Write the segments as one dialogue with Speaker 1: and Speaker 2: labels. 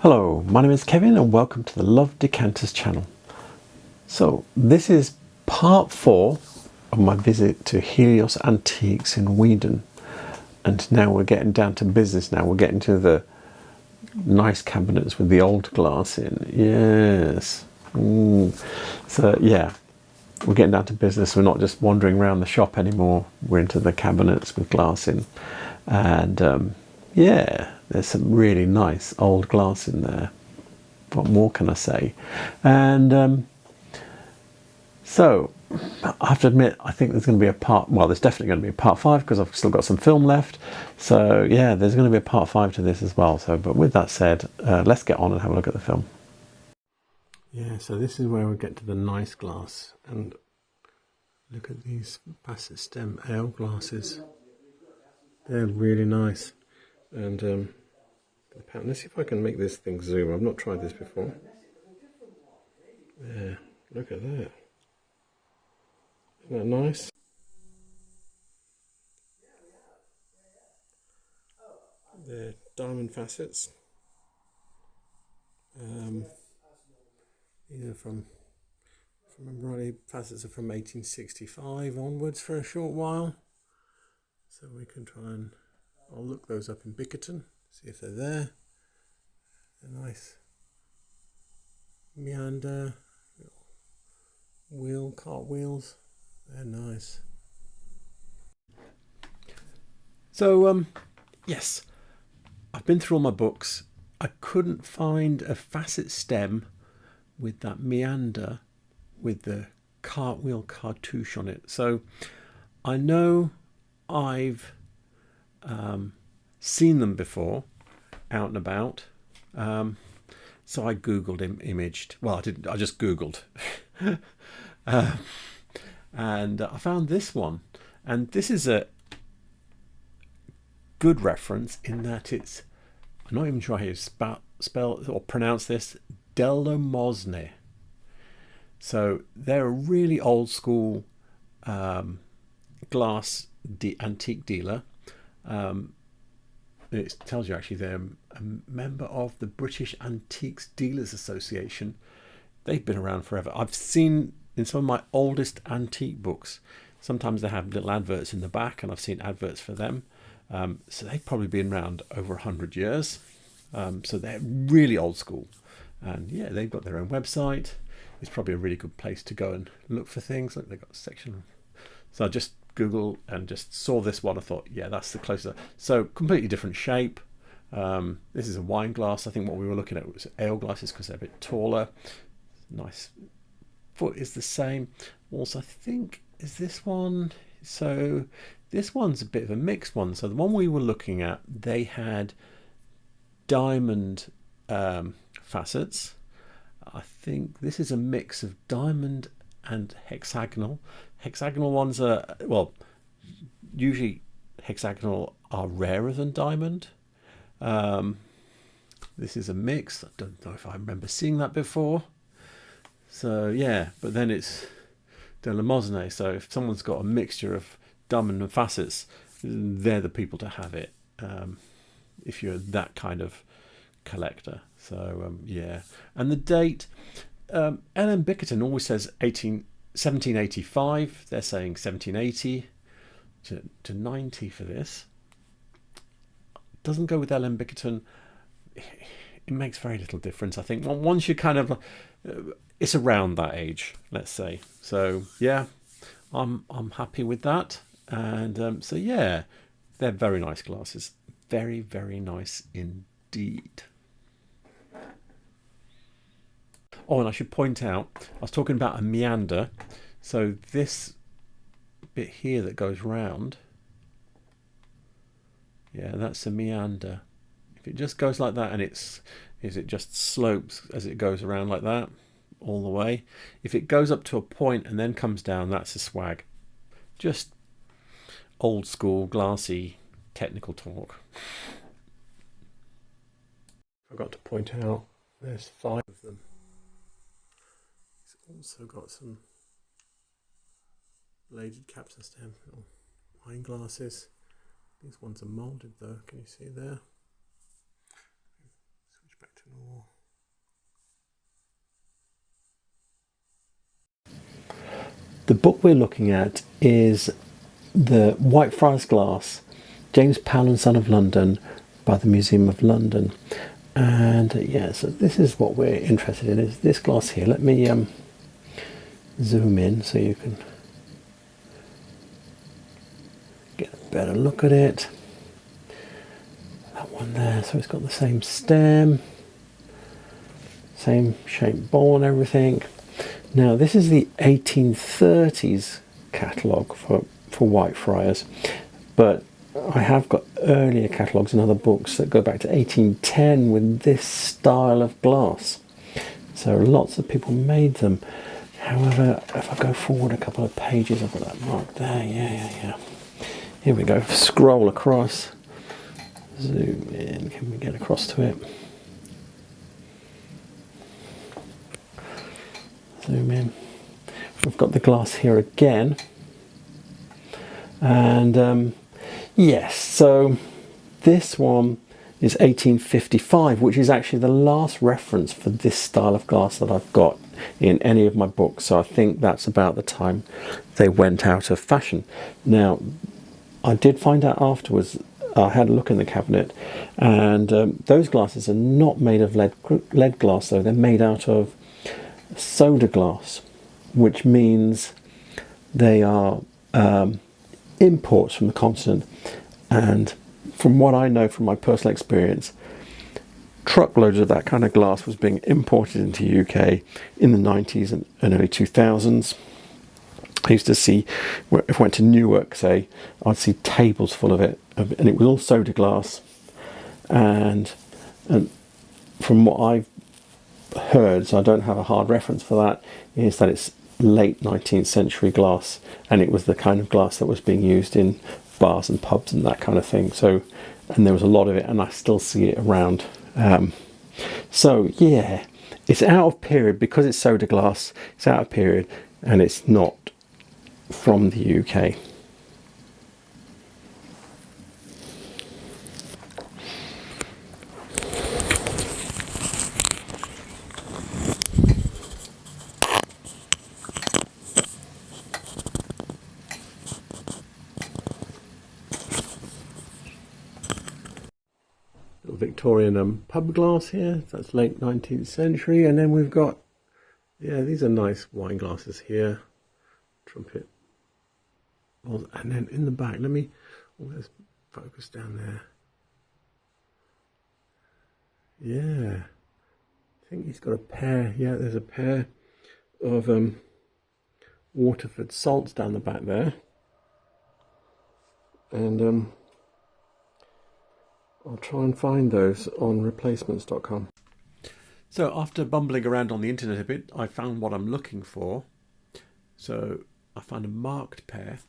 Speaker 1: Hello, my name is Kevin and welcome to the Love Decanters channel. So this is part 4 of my visit to Helios Antiques in Weedon, and now we're getting down to business. Now we're getting to the nice cabinets with the old glass in. Yes. So yeah, we're getting down to business. We're not just wandering around the shop anymore. We're into the cabinets with glass in, and yeah, there's some really nice old glass in there. What more can I say? And so I have to admit, I think there's going to be a part, well, there's definitely going to be a part 5 because I've still got some film left. So yeah, there's going to be a part 5 to this as well. So, but with that said, let's get on and have a look at the film. Yeah, so this is where we get to the nice glass, and look at these facet stem ale glasses. They're really nice. And let's see if I can make this thing zoom. I've not tried this before. Yeah, look at that. Isn't that nice? They're diamond facets. These are from, if I remember rightly, facets are from 1865 onwards for a short while. So we can try and, I'll look those up in Bickerton, see if they're there. They're nice. Meander, wheel, cart wheels, they're nice. So, yes, I've been through all my books. I couldn't find a facet stem with that meander with the cartwheel cartouche on it. So I know I've seen them before out and about. So I googled imaged. Well, I didn't. I just googled, and I found this one. And this is a good reference in that it's, I'm not even sure how you spell or pronounce this, Delomosne. So they're a really old school glass antique dealer. It tells you actually they're a member of the British Antiques Dealers Association. They've been around forever. I've seen in some of my oldest antique books, sometimes they have little adverts in the back, and I've seen adverts for them. So they've probably been around over 100 years. So they're really old school. And yeah, they've got their own website. It's probably a really good place to go and look for things. Look, they've got a section. So I just Googled and just saw this one. I thought, yeah, that's the closer. So completely different shape. This is a wine glass. I think what we were looking at was ale glasses because they're a bit taller. Nice. Foot is the same. Also, I think, is this one? So this one's a bit of a mixed one. So the one we were looking at, they had diamond facets. I think this is a mix of diamond and hexagonal. Hexagonal ones are, well, usually hexagonal are rarer than diamond. This is a mix. I don't know if I remember seeing that before. So yeah, but then it's Delomosne. So if someone's got a mixture of diamond and facets, they're the people to have it. If you're that kind of collector. So yeah, and the date, LM Bickerton always says 1785. They're saying 1780 to 90 for this. Doesn't go with LM Bickerton. It makes very little difference. I think once you kind of, it's around that age, let's say. So yeah, I'm happy with that. And so yeah, they're very nice glasses. Very, very nice indeed. Oh, and I should point out, I was talking about a meander. So this bit here that goes round, yeah, that's a meander. If it just goes like that, and it just slopes as it goes around like that all the way. If it goes up to a point and then comes down, that's a swag. Just old school, glassy, technical talk. I forgot to point out, there's 5 of them. It's also got some bladed caps and stems, little wine glasses. These ones are moulded though, can you see there? Switch back to International. The book we're looking at is the Whitefriars glass, James Powell and Son of London, by the Museum of London. And yeah, so this is what we're interested in, is this glass here. Let me zoom in so you can get a better look at it. That one there, so it's got the same stem, same shape bowl and everything. Now this is the 1830s catalogue for Whitefriars, but I have got earlier catalogues and other books that go back to 1810 with this style of glass. So lots of people made them. However, if I go forward a couple of pages, I've got that mark there. Yeah. Here we go. Scroll across. Zoom in. Can we get across to it? Zoom in. We've got the glass here again. And yes, so this one is 1855, which is actually the last reference for this style of glass that I've got in any of my books. So I think that's about the time they went out of fashion. Now, I did find out afterwards, I had a look in the cabinet, and those glasses are not made of lead glass, though. They're made out of soda glass, which means they are imports from the continent. And from what I know from my personal experience, truckloads of that kind of glass was being imported into the UK in the 90s and early 2000s. I used to see, if I went to Newark, say, I'd see tables full of it, and it was all soda glass. And from what I've heard, so I don't have a hard reference for that, is that it's late 19th century glass, and it was the kind of glass that was being used in bars and pubs and that kind of thing. So, and there was a lot of it, and I still see it around. So yeah, it's out of period because it's soda glass. It's out of period, and it's not from the UK. Victorian pub glass here, that's late 19th century, and then we've got, yeah, these are nice wine glasses here, trumpet, and then in the back, let's focus down there. Yeah, I think he's got a pair, yeah, there's a pair of Waterford salts down the back there, and I'll try and find those on replacements.com. So after bumbling around on the internet a bit, I found what I'm looking for. So I found a marked pair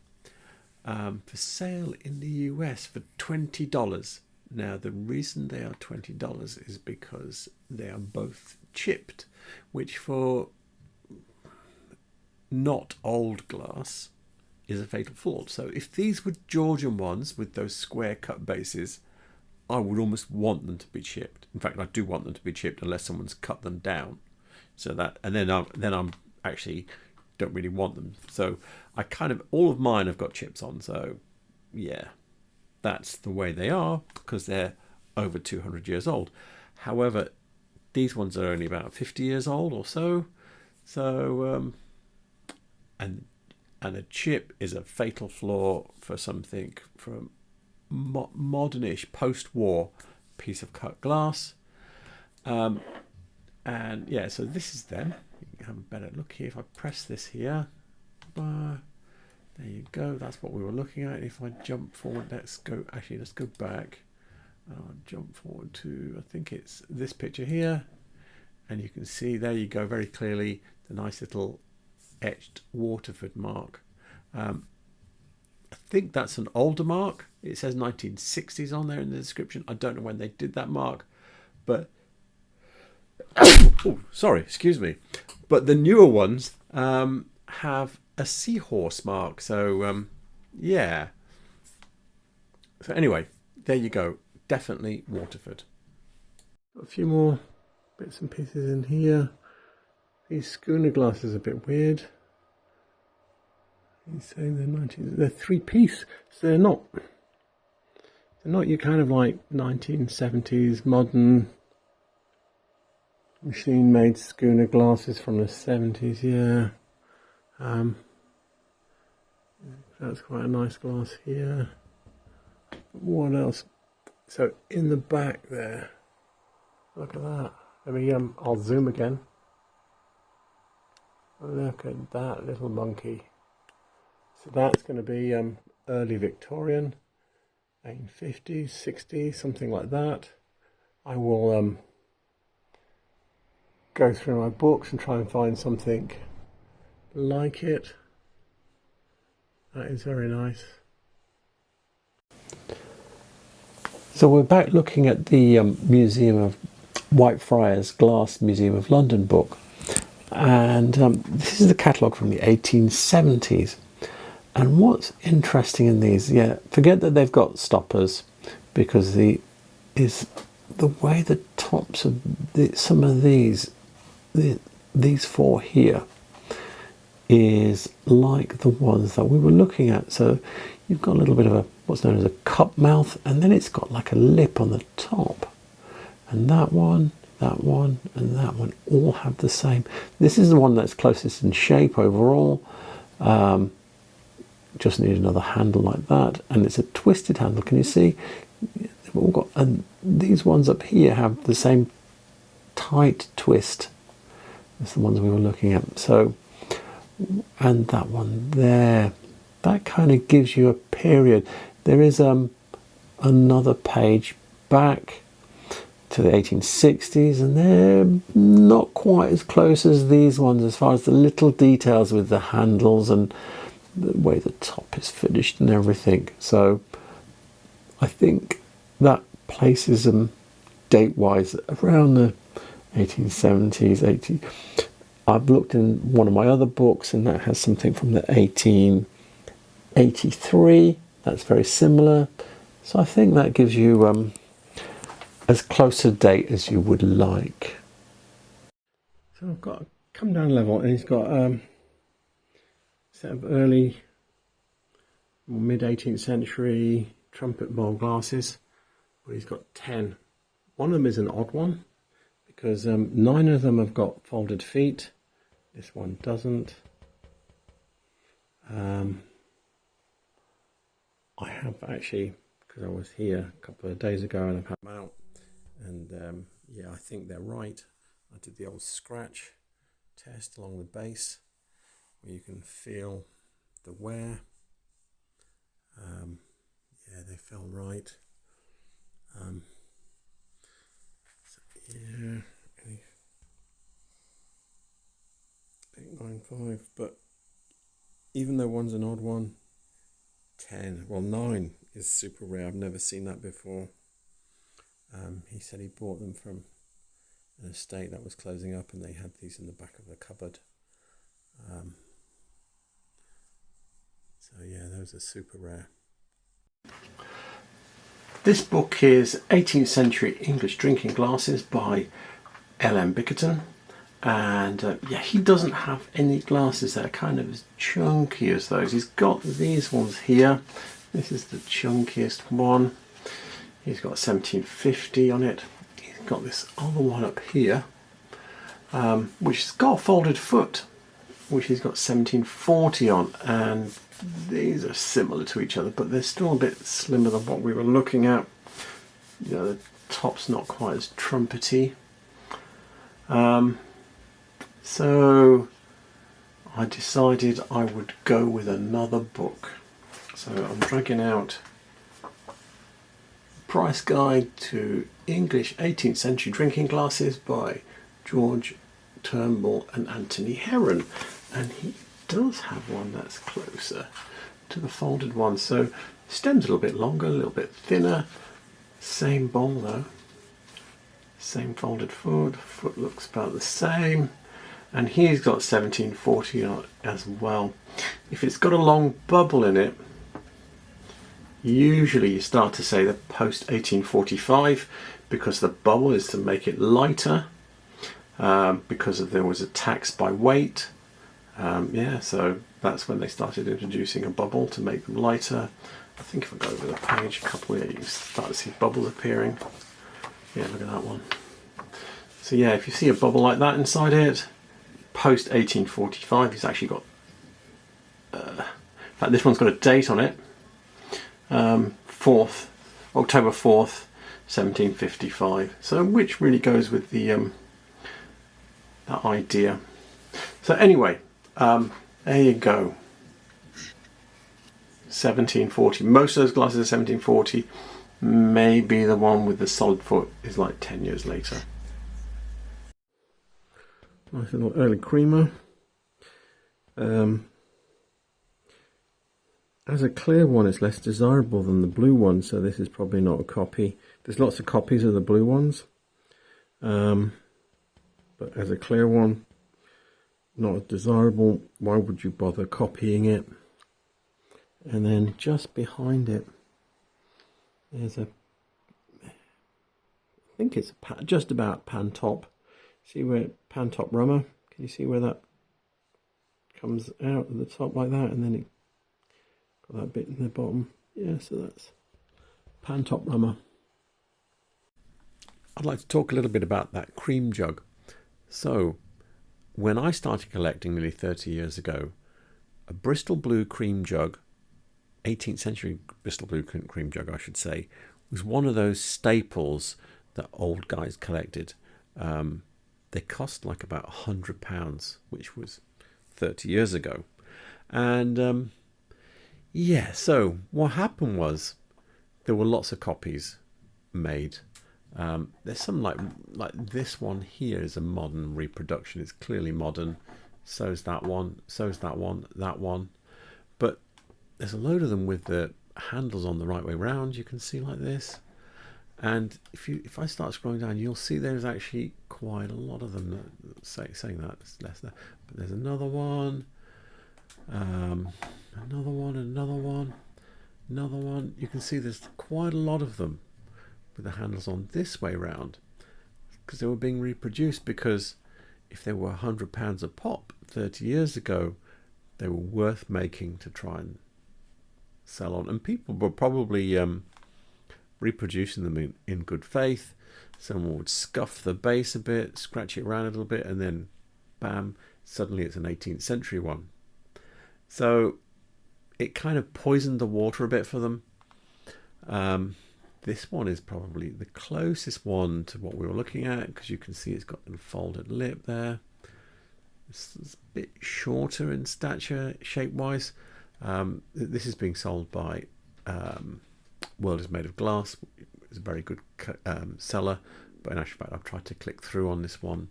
Speaker 1: for sale in the US for $20. Now the reason they are $20 is because they are both chipped, which for not old glass is a fatal flaw. So if these were Georgian ones with those square cut bases, I would almost want them to be chipped. In fact, I do want them to be chipped unless someone's cut them down. So that, and then I'm actually don't really want them. So I kind of, all of mine have got chips on. So yeah, that's the way they are because they're over 200 years old. However, these ones are only about 50 years old or so. So and a chip is a fatal flaw for something from modernish post-war piece of cut glass. And yeah, so this is them. You can have a better look here. If I press this here, there you go, that's what we were looking at. If I jump forward, let's go back. I'll jump forward to, I think it's this picture here, and you can see there you go very clearly the nice little etched Waterford mark. I think that's an older mark. It says 1960s on there in the description. I don't know when they did that mark, but oh, sorry, excuse me. But the newer ones have a seahorse mark. So yeah. So anyway, there you go. Definitely Waterford. A few more bits and pieces in here. These schooner glasses are a bit weird. He's saying they're 90s. They're 3-piece, so they're not your kind of like 1970s modern machine-made schooner glasses from the 70s. Yeah, that's quite a nice glass here. What else? So in the back there, look at that. Let me I'll zoom again. Look at that little monkey. So that's going to be early Victorian, 1850s, 60s, something like that. I will go through my books and try and find something like it. That is very nice. So we're back looking at the Museum of Whitefriars Glass Museum of London book, and this is the catalogue from the 1870s. And what's interesting in these, forget that they've got stoppers, because the way the tops of some of these four here is like the ones that we were looking at. So you've got a little bit of what's known as a cup mouth, and then it's got like a lip on the top. And that one, and that one all have the same. This is the one that's closest in shape overall. Just need another handle like that, and it's a twisted handle. Can you see? They've all got, and these ones up here have the same tight twist as the ones we were looking at. So, and that one there, that kind of gives you a period. There is another page back to the 1860s, and they're not quite as close as these ones as far as the little details with the handles and the way the top is finished and everything. So I think that places them date-wise around the 1870s, 80. I've looked in one of my other books, and that has something from the 1883. That's very similar. So I think that gives you as close a date as you would like. So I've got come down level, and he's got set of early or mid 18th century trumpet bowl glasses, but he's got 10. One of them is an odd one because 9 of them have got folded feet. This one doesn't. I have actually, because I was here a couple of days ago and I've had them out, and yeah, I think they're right. I did the old scratch test along the base, where you can feel the wear. Yeah, they feel right. So yeah, 895, but even though one's an odd one, 9 is super rare. I've never seen that before. He said he bought them from an estate that was closing up, and they had these in the back of the cupboard. So yeah, those are super rare. This book is 18th Century English Drinking Glasses by L.M. Bickerton, and yeah, he doesn't have any glasses that are kind of as chunky as those. He's got these ones here. This is the chunkiest one. He's got 1750 on it. He's got this other one up here, which has got a folded foot, which he's got 1740 on, and these are similar to each other, but they're still a bit slimmer than what we were looking at. You know, the top's not quite as trumpety. So I decided I would go with another book. So I'm dragging out Price Guide to English 18th Century Drinking Glasses by George Turnbull and Anthony Herron, and he does have one that's closer to the folded one. So stem's a little bit longer, a little bit thinner, same bowl though, same folded foot looks about the same, and he's got 1740 on it as well. If it's got a long bubble in it, usually you start to say the post 1845, because the bubble is to make it lighter. because there was a tax by weight. Yeah, so that's when they started introducing a bubble to make them lighter. I think if I go over the page a couple, you can start to see bubbles appearing. Yeah, look at that one. So yeah, if you see a bubble like that inside it, post 1845, it's actually got, in fact this one's got a date on it, October 4th, 1755. So which really goes with the that idea. So anyway, there you go. 1740. Most of those glasses are 1740. Maybe the one with the solid foot is like 10 years later. Nice little early creamer. As a clear one, it's less desirable than the blue one, so this is probably not a copy. There's lots of copies of the blue ones, but as a clear one, not as desirable. Why would you bother copying it? And then just behind it, there's a, I think it's just about pan top. See where pan top rummer? Can you see where that comes out at the top like that, and then it got that bit in the bottom? Yeah, so that's pan top rummer. I'd like to talk a little bit about that cream jug. So, when I started collecting nearly 30 years ago, a Bristol blue cream jug, 18th century Bristol blue cream jug I should say, was one of those staples that old guys collected. They cost like about £100, which was 30 years ago. And yeah, so what happened was there were lots of copies made. There's some like this one here is a modern reproduction. It's clearly modern. So's that one, so's that one, that one. But there's a load of them with the handles on the right way round. You can see like this. And if I start scrolling down, you'll see there's actually quite a lot of them. Saying that, it's less there. But there's another one, another one, another one, another one. You can see there's quite a lot of them with the handles on this way round, because they were being reproduced, because if they were £100 a pop 30 years ago, they were worth making to try and sell on. And people were probably reproducing them in good faith. Someone would scuff the base a bit, scratch it around a little bit, and then bam, suddenly it's an 18th century one. So it kind of poisoned the water a bit for them. This one is probably the closest one to what we were looking at, because you can see it's got a folded lip there. It's a bit shorter in stature, shape-wise. This is being sold by World is Made of Glass. It's a very good seller, but in actual fact I've tried to click through on this one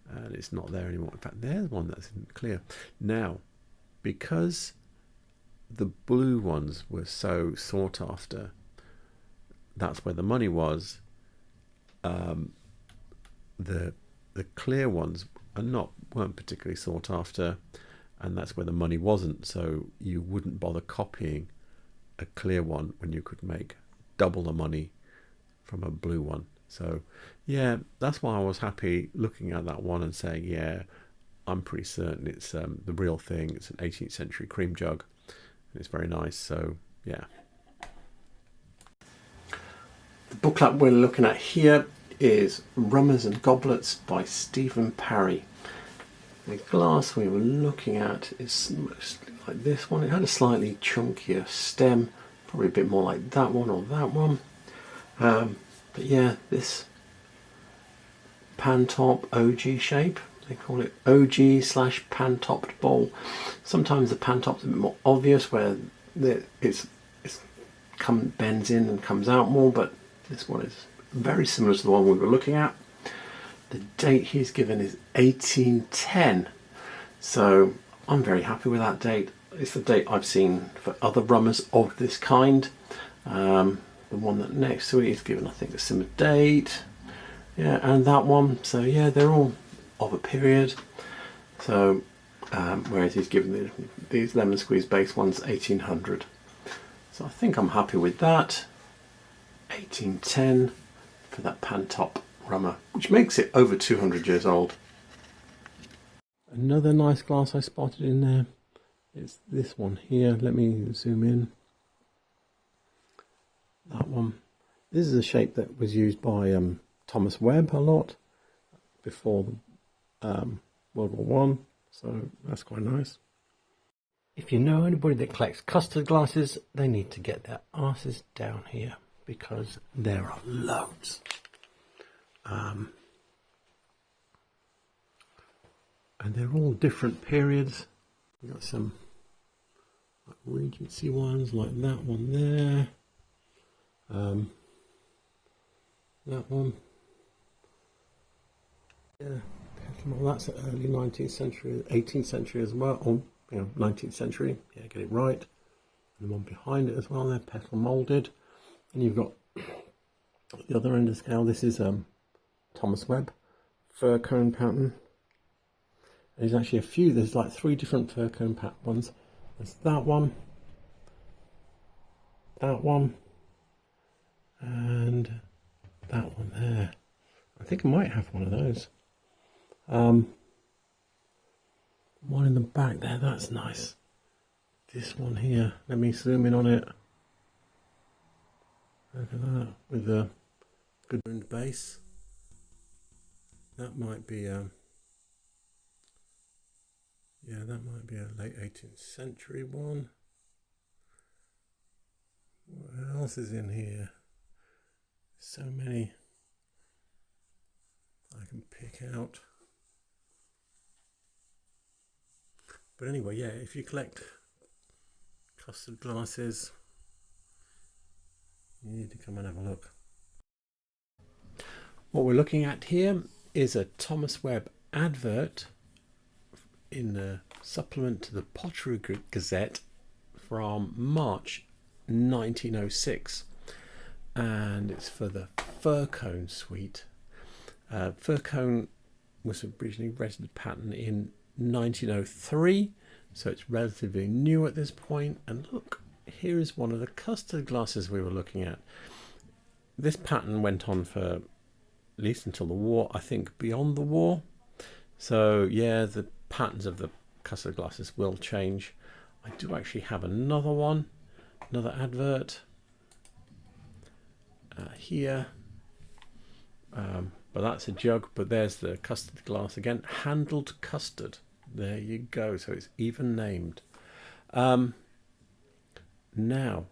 Speaker 1: and it's not there anymore. In fact, there's one that's clear. Now, because the blue ones were so sought after, that's where the money was. The clear ones weren't particularly sought after, and that's where the money wasn't. So you wouldn't bother copying a clear one when you could make double the money from a blue one. So yeah, that's why I was happy looking at that one and saying, yeah, I'm pretty certain it's the real thing. It's an 18th century cream jug and it's very nice. So yeah. The booklet we're looking at here is Rummers and Goblets by Stephen Parry. The glass we were looking at is mostly like this one. It had a slightly chunkier stem, probably a bit more like that one or that one. But yeah, this pan top OG shape, they call it OG / pan topped bowl. Sometimes the pan top's a bit more obvious, where it's bends in and comes out more, but this one is very similar to the one we were looking at. The date he's given is 1810, so I'm very happy with that date. It's the date I've seen for other rummers of this kind. The one that next to it is given, I think, a similar date. Yeah, and that one. So yeah, they're all of a period. So whereas he's given these lemon squeeze base ones 1800. So I think I'm happy with that. 1810 for that pan top. Rummer, which makes it over 200 years old. Another nice glass I spotted in there. It's this one here. Let me zoom in. That one. This is a shape that was used by Thomas Webb a lot before World War One, so that's quite nice. If you know anybody that collects custard glasses, they need to get their asses down here because there are loads. And they're all different periods. We've got some like Regency ones, like that one there. That one. Yeah, well, that's early 19th century, 18th century as well. Or, 19th century. Yeah, get it right. And the one behind it as well. They're petal moulded. And you've got the other end of the scale. This is Thomas Webb fir cone pattern. And there's actually a few. There's like 3 different fir cone pattern ones. There's that one, and that one there. I think I might have one of those. One in the back there, that's nice. This one here, let me zoom in on it. Look at that, with a good round base. That might be that might be a late 18th century one. What else is in here? So many I can pick out. But anyway, yeah, if you collect custard glasses, you need to come and have a look. What we're looking at here is a Thomas Webb advert in the supplement to the Pottery Gazette from March 1906, and it's for the fir cone suite. Fir cone was originally registered pattern in 1903, so it's relatively new at this point. And look, here is one of the custard glasses we were looking at. This pattern went on for at least until the war, I think beyond the war. So yeah, the patterns of the custard glasses will change. I do actually have another one, another advert here. But that's a jug, but there's the custard glass again, handled custard. There you go, so it's even named. Now,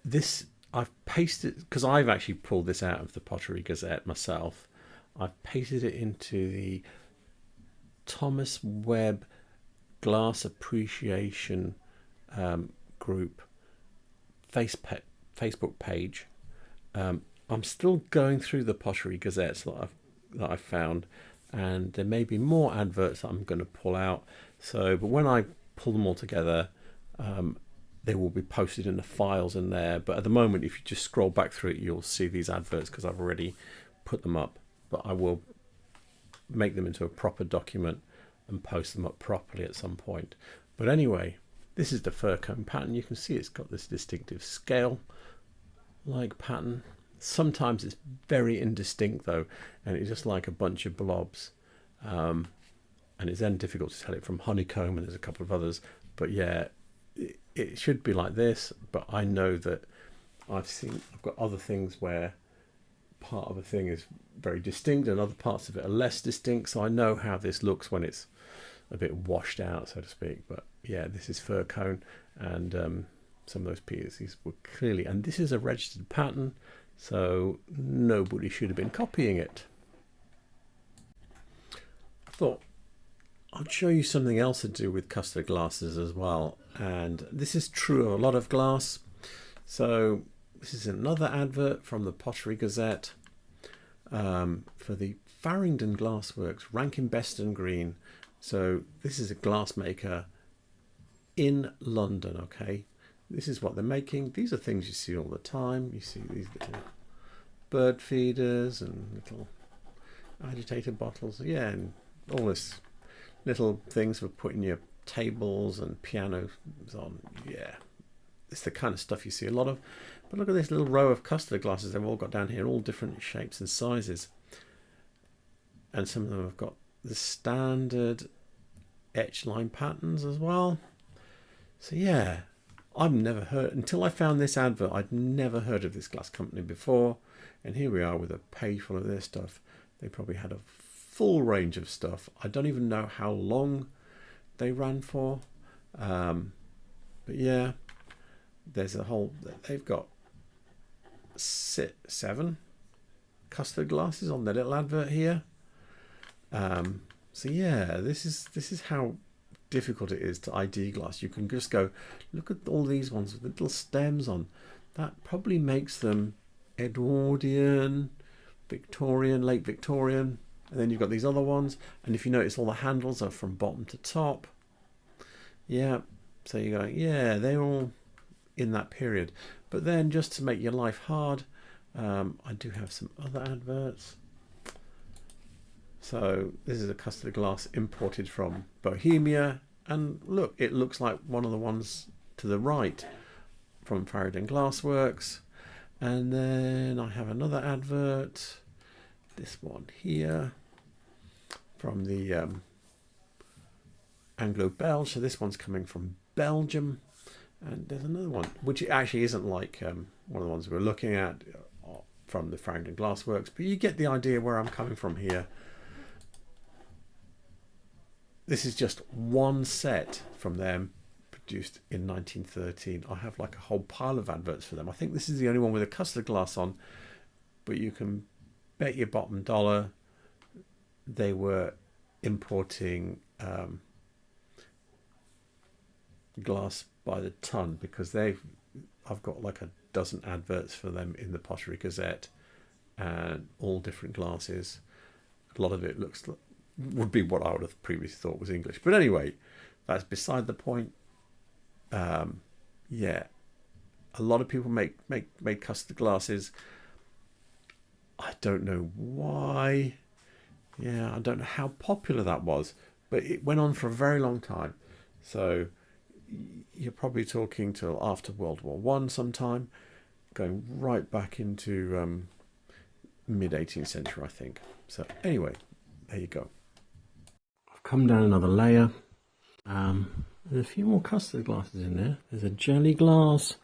Speaker 1: this I've pasted, because I've actually pulled this out of the Pottery Gazette myself. I've pasted it into the Thomas Webb Glass Appreciation group Facebook page. I'm still going through the Pottery Gazettes that I've found, and there may be more adverts that I'm going to pull out. So, but when I pull them all together, they will be posted in the files in there. But at the moment, if you just scroll back through it, you'll see these adverts because I've already put them up. But I will make them into a proper document and post them up properly at some point. But anyway, this is the fir cone pattern. You can see it's got this distinctive scale-like pattern. Sometimes it's very indistinct though, and it's just like a bunch of blobs, and it's then difficult to tell it from honeycomb, and there's a couple of others. But yeah, it should be like this. But I know that I've got other things where part of a thing is very distinct and other parts of it are less distinct, so I know how this looks when it's a bit washed out, so to speak. But yeah, this is fir cone, and some of those pieces were clearly, and this is a registered pattern, so nobody should have been copying it. I thought I'd show you something else to do with custard glasses as well, and this is true of a lot of glass. So this is another advert from the Pottery Gazette for the Farringdon Glassworks, Rankin Beston Green. So this is a glass maker in London, okay? This is what they're making. These are things you see all the time. You see these little bird feeders and little agitator bottles. Yeah, and all this little things for putting your tables and pianos on. Yeah, it's the kind of stuff you see a lot of. But look at this little row of custard glasses they've all got down here, all different shapes and sizes. And some of them have got the standard etch line patterns as well. So yeah, I've never heard, until I found this advert, I'd never heard of this glass company before. And here we are with a page full of their stuff. They probably had a full range of stuff. I don't even know how long they ran for. But yeah, there's a whole, they've got 7 custard glasses on their little advert here. So yeah, this is how difficult it is to ID glass. You can just go, look at all these ones with the little stems on. That probably makes them Edwardian, Victorian, late Victorian. And then you've got these other ones. And if you notice, all the handles are from bottom to top. Yeah, so you're going, yeah, they're all in that period. But then just to make your life hard, I do have some other adverts. So this is a custard glass imported from Bohemia, and look, it looks like one of the ones to the right from Farringdon Glassworks. And then I have another advert, this one here from the Anglo-Belge. So this one's coming from Belgium, and there's another one which actually isn't like one of the ones we're looking at from the Farringdon Glassworks, but you get the idea where I'm coming from here. This is just one set from them, produced in 1913. I have like a whole pile of adverts for them. I think this is the only one with a custard glass on, but you can bet your bottom dollar they were importing glass by the ton, because I've got like a dozen adverts for them in the Pottery Gazette, and all different glasses. A lot of it would be what I would have previously thought was English, but anyway, that's beside the point. Yeah, a lot of people make custard glasses. I don't know why. Yeah, I don't know how popular that was, but it went on for a very long time. So you're probably talking till after World War One sometime, going right back into mid 18th century, I think. So anyway, there you go. I've come down another layer. There's a few more custard glasses in there. There's a jelly glass.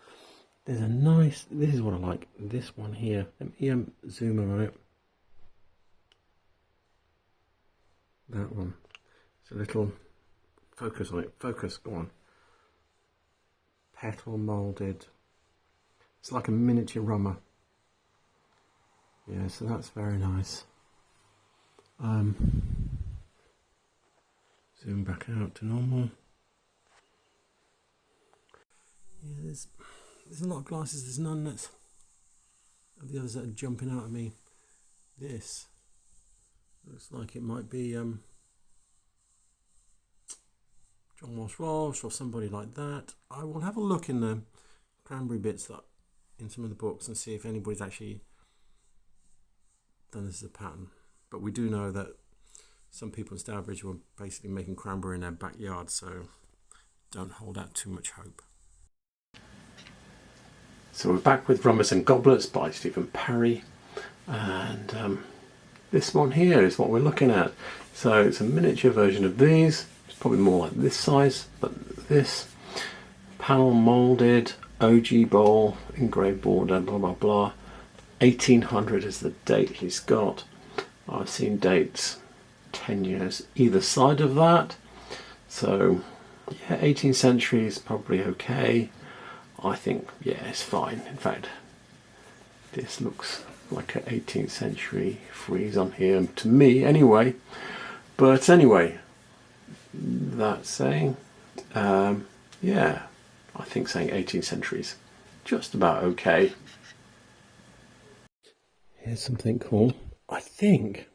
Speaker 1: There's a nice, this is what I like, this one here. Let me zoom in on it. That one. It's a little focus on it. Focus, go on. Petal moulded. It's like a miniature rummer. Yeah, so that's very nice. Zoom back out to normal. Yeah, there's a lot of glasses. There's none that's of the others that are jumping out at me. This looks like it might be John Walsh Walsh or somebody like that. I will have a look in the cranberry bits that in some of the books and see if anybody's actually done this as a pattern. But we do know that some people in Stourbridge were basically making cranberry in their backyard, so don't hold out too much hope. So we're back with Rummers and Goblets by Stephen Parry, and this one here is what we're looking at. So it's a miniature version of these. It's probably more like this size, but this Powell moulded OG bowl, engraved border, blah blah blah. 1800 is the date he's got. I've seen dates 10 years either side of that, so yeah, 18th century is probably okay. I think, yeah, it's fine. In fact, this looks like an 18th century frieze on here to me anyway. But anyway, that's saying, yeah, I think saying 18th century is just about okay. Here's something cool. I think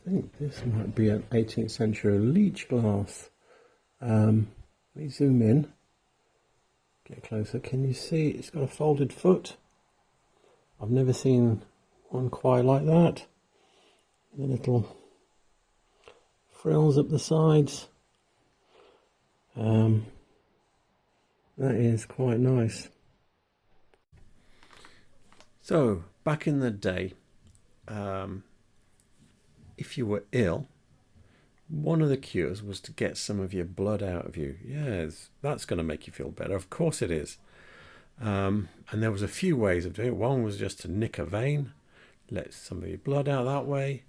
Speaker 1: this might be an 18th century leech glass. Let me zoom in, get closer. Can you see it's got a folded foot? I've never seen one quite like that. The little frills up the sides. That is quite nice. So back in the day, if you were ill, one of the cures was to get some of your blood out of you. Yes, that's going to make you feel better. Of course it is. And there was a few ways of doing it. One was just to nick a vein, let some of your blood out that way.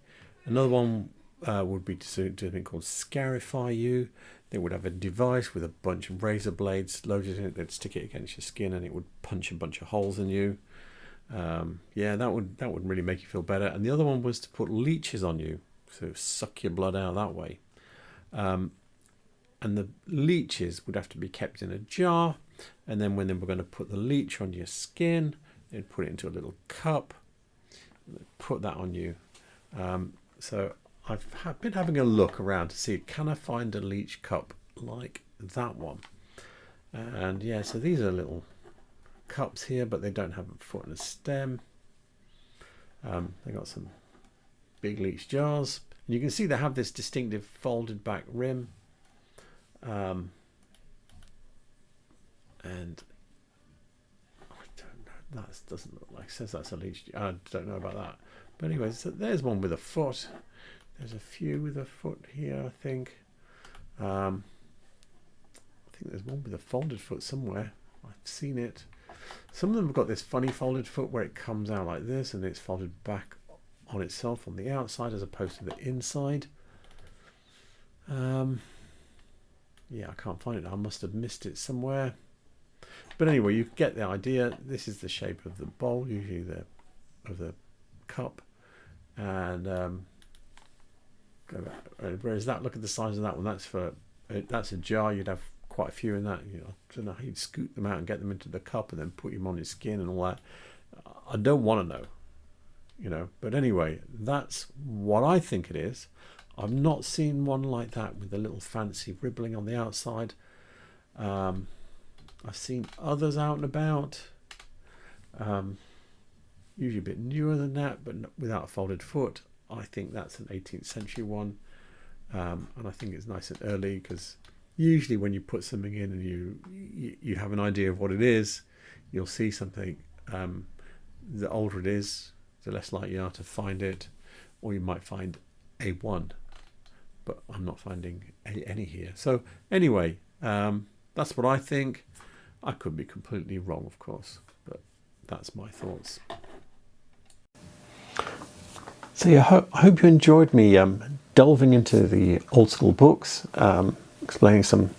Speaker 1: Another one would be to do something called scarify you. They would have a device with a bunch of razor blades loaded in it. They'd stick it against your skin and it would punch a bunch of holes in you. Yeah, that would really make you feel better. And the other one was to put leeches on you, so suck your blood out that way. And the leeches would have to be kept in a jar, and then when they were going to put the leech on your skin, they'd put it into a little cup, put that on you. So I've been having a look around to see, can I find a leech cup like that one? And yeah, so these are little cups here, but they don't have a foot and a stem. They got some big leech jars, and you can see they have this distinctive folded back rim. And I don't know, that doesn't look like, it says that's a leech. I don't know about that, but anyway, so there's one with a foot. There's a few with a foot here, I think. I think there's one with a folded foot somewhere. I've seen it. Some of them have got this funny folded foot where it comes out like this and it's folded back on itself on the outside as opposed to the inside. Yeah, I can't find it. I must have missed it somewhere. But anyway, you get the idea. This is the shape of the bowl, usually of the cup. And whereas that, look at the size of that one. That's a jar. You'd have quite a few in that. You know, I don't know how you'd scoot them out and get them into the cup and then put them on your skin and all that. I don't want to know, you know. But anyway, that's what I think it is. I've not seen one like that with a little fancy ribbling on the outside. I've seen others out and about, usually a bit newer than that, but without a folded foot. I think that's an 18th century one, and I think it's nice and early, because usually when you put something in and you have an idea of what it is, you'll see something. The older it is, the less likely you are to find it, or you might find a one. But I'm not finding any here. So anyway, that's what I think. I could be completely wrong, of course, but that's my thoughts. So yeah, I hope you enjoyed me delving into the old school books, explaining some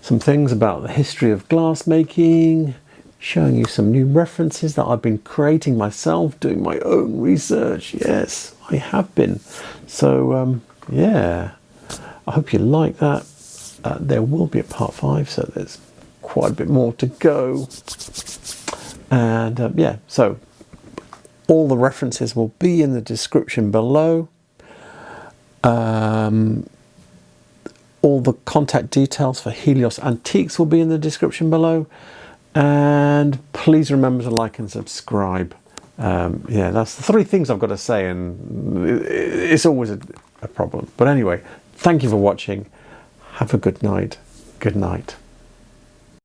Speaker 1: things about the history of glass making, showing you some new references that I've been creating myself, doing my own research. Yes, I have been. So yeah, I hope you like that. There will be a part 5, so there's quite a bit more to go. And yeah, so all the references will be in the description below. All the contact details for Helios Antiques will be in the description below. And please remember to like and subscribe. Yeah, that's the 3 things I've got to say, and it's always a problem. But anyway, thank you for watching. Have a good night. Good night.